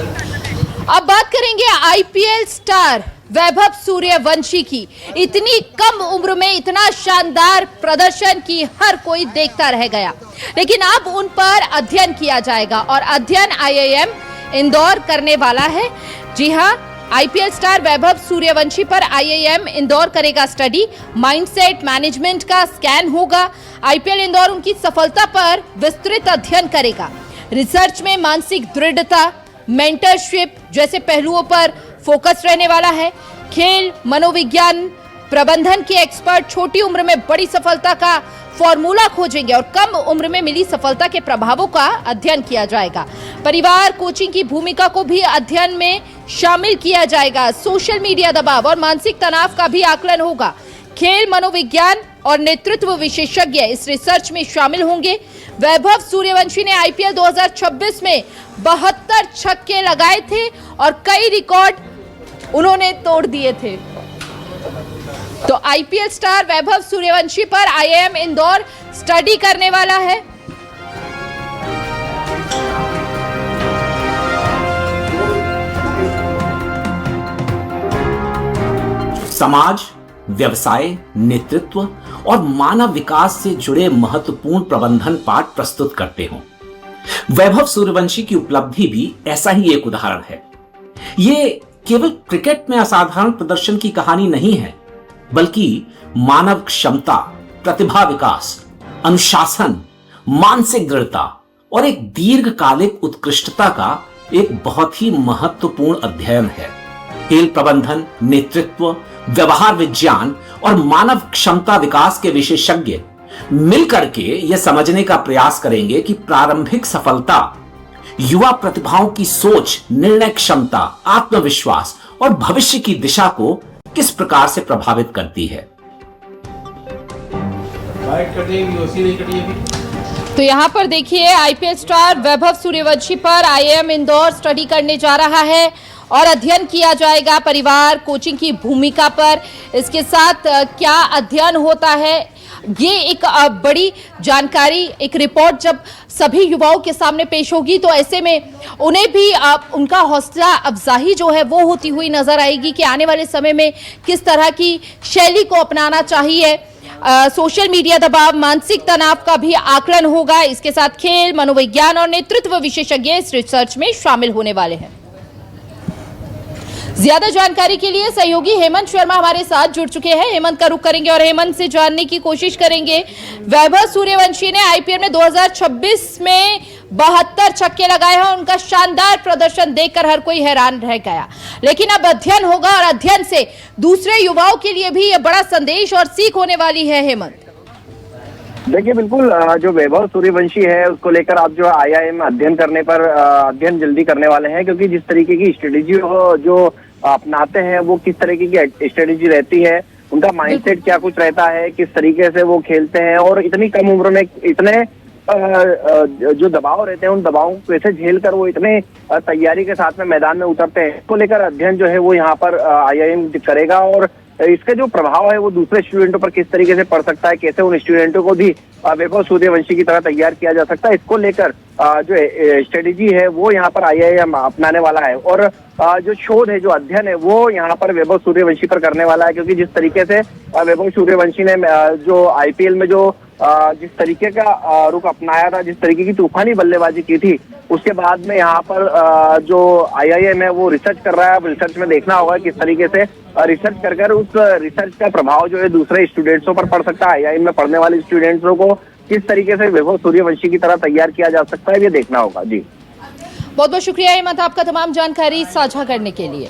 अब बात करेंगे आईपीएल स्टार वैभव सूर्यवंशी की। इतनी कम उम्र में इतना शानदार प्रदर्शन की हर कोई देखता रह गया, लेकिन अब उन पर अध्ययन किया जाएगा और अध्ययन आईआईएम इंदौर करने वाला है। जी हां, आईपीएल स्टार वैभव सूर्यवंशी पर आईआईएम इंदौर करेगा स्टडी। माइंडसेट मैनेजमेंट का स्कैन होगा। आईपीएल इंदौर उनकी सफलता पर विस्तृत अध्ययन करेगा। रिसर्च में मानसिक दृढ़ता, मेंटरशिप जैसे पहलुओं पर फोकस रहने वाला है। खेल, मनोविज्ञान, प्रबंधन के एक्सपर्ट छोटी उम्र में बड़ी सफलता का फॉर्मूला खोजेंगे और कम उम्र में मिली सफलता के प्रभावों का अध्ययन किया जाएगा। परिवार, कोचिंग की भूमिका को भी अध्ययन में शामिल किया जाएगा। सोशल मीडिया दबाव और मानसिक तनाव का भी आकलन होगा। खेल, मनोविज्ञान और नेतृत्व विशेषज्ञ इस रिसर्च में शामिल होंगे। वैभव सूर्यवंशी ने आईपीएल 2026 में 72 छक्के लगाए थे और कई रिकॉर्ड उन्होंने तोड़ दिए थे। तो आईपीएल स्टार वैभव सूर्यवंशी पर आईआईएम इंदौर स्टडी करने वाला है। समाज, व्यवसाय, नेतृत्व और मानव विकास से जुड़े महत्वपूर्ण प्रबंधन पाठ प्रस्तुत करते हों। वैभव सूर्यवंशी की उपलब्धि भी ऐसा ही एक उदाहरण है। ये केवल क्रिकेट में असाधारण प्रदर्शन की कहानी नहीं है, बल्कि मानव क्षमता, प्रतिभा विकास, अनुशासन, मानसिक दृढ़ता और एक दीर्घकालिक उत्कृष्टता का एक बहुत ही महत्वपूर्ण अध्ययन है। खेल प्रबंधन, नेतृत्व, व्यवहार विज्ञान और मानव क्षमता विकास के विशेषज्ञ मिलकर के यह समझने का प्रयास करेंगे कि प्रारंभिक सफलता युवा प्रतिभाओं की सोच, निर्णय क्षमता, आत्मविश्वास और भविष्य की दिशा को किस प्रकार से प्रभावित करती है। तो यहाँ पर देखिए, आईपीएल स्टार वैभव सूर्यवंशी पर आईआईएम इंदौर स्टडी करने जा रहा है और अध्ययन किया जाएगा परिवार, कोचिंग की भूमिका पर। इसके साथ क्या अध्ययन होता है, ये एक बड़ी जानकारी, एक रिपोर्ट जब सभी युवाओं के सामने पेश होगी तो ऐसे में उन्हें भी उनका हौसला अफजाई जो है वो होती हुई नजर आएगी कि आने वाले समय में किस तरह की शैली को अपनाना चाहिए। सोशल मीडिया दबाव, मानसिक तनाव का भी आकलन होगा। इसके साथ खेल, मनोविज्ञान और नेतृत्व विशेषज्ञ इस रिसर्च में शामिल होने वाले हैं। ज्यादा जानकारी के लिए सहयोगी हेमंत शर्मा हमारे साथ जुड़ चुके हैं। हेमंत का रुख करेंगे और हेमंत से जानने की कोशिश करेंगे। वैभव सूर्यवंशी ने आईपीएल में 2026 में 72 छक्के लगाए हैं। उनका शानदार प्रदर्शन देखकर हर कोई हैरान रह गया, लेकिन अब अध्ययन होगा और अध्ययन से दूसरे युवाओं के लिए भी यह बड़ा संदेश और सीख होने वाली है। हेमंत, देखिए, बिल्कुल जो वैभव सूर्यवंशी है उसको लेकर आप जो आईआईएम अध्ययन करने पर अध्ययन जल्दी करने वाले हैं, क्योंकि जिस तरीके की स्ट्रेटेजी जो अपनाते हैं वो किस तरीके की स्ट्रेटेजी रहती है, उनका माइंडसेट क्या कुछ रहता है, किस तरीके से वो खेलते हैं और इतनी कम उम्र में इतने जो दबाव रहते हैं उन दबावों को कैसे झेल कर वो इतने तैयारी के साथ में मैदान में उतरते हैं, इसको लेकर अध्ययन जो है वो यहाँ पर आईआईएम करेगा और इसके जो प्रभाव है वो दूसरे स्टूडेंटों पर किस तरीके से पड़ सकता है, कैसे उन स्टूडेंटों को भी वैभव सूर्यवंशी की तरह तैयार किया जा सकता है, इसको लेकर जो स्ट्रेटेजी है वो यहाँ पर आईआईएम अपनाने वाला है। और जो शोध है, जो अध्ययन है वो यहाँ पर वैभव सूर्यवंशी पर करने वाला है, क्योंकि जिस तरीके से वैभव सूर्यवंशी ने जो आईपीएल में जो जिस तरीके का रुख अपनाया था, जिस तरीके की तूफानी बल्लेबाजी की थी, उसके बाद में यहाँ पर जो आईआईएम है वो रिसर्च कर रहा है। अब रिसर्च में देखना होगा किस तरीके से रिसर्च कर उस रिसर्च का प्रभाव जो है दूसरे स्टूडेंट्सों पर पड़ सकता है। आईआईएम में पढ़ने वाले स्टूडेंट्सों को किस तरीके से वैभव सूर्यवंशी की तरह तैयार किया जा सकता है, ये देखना होगा। जी, बहुत बहुत शुक्रिया हेमंत, आपका तमाम जानकारी साझा करने के लिए।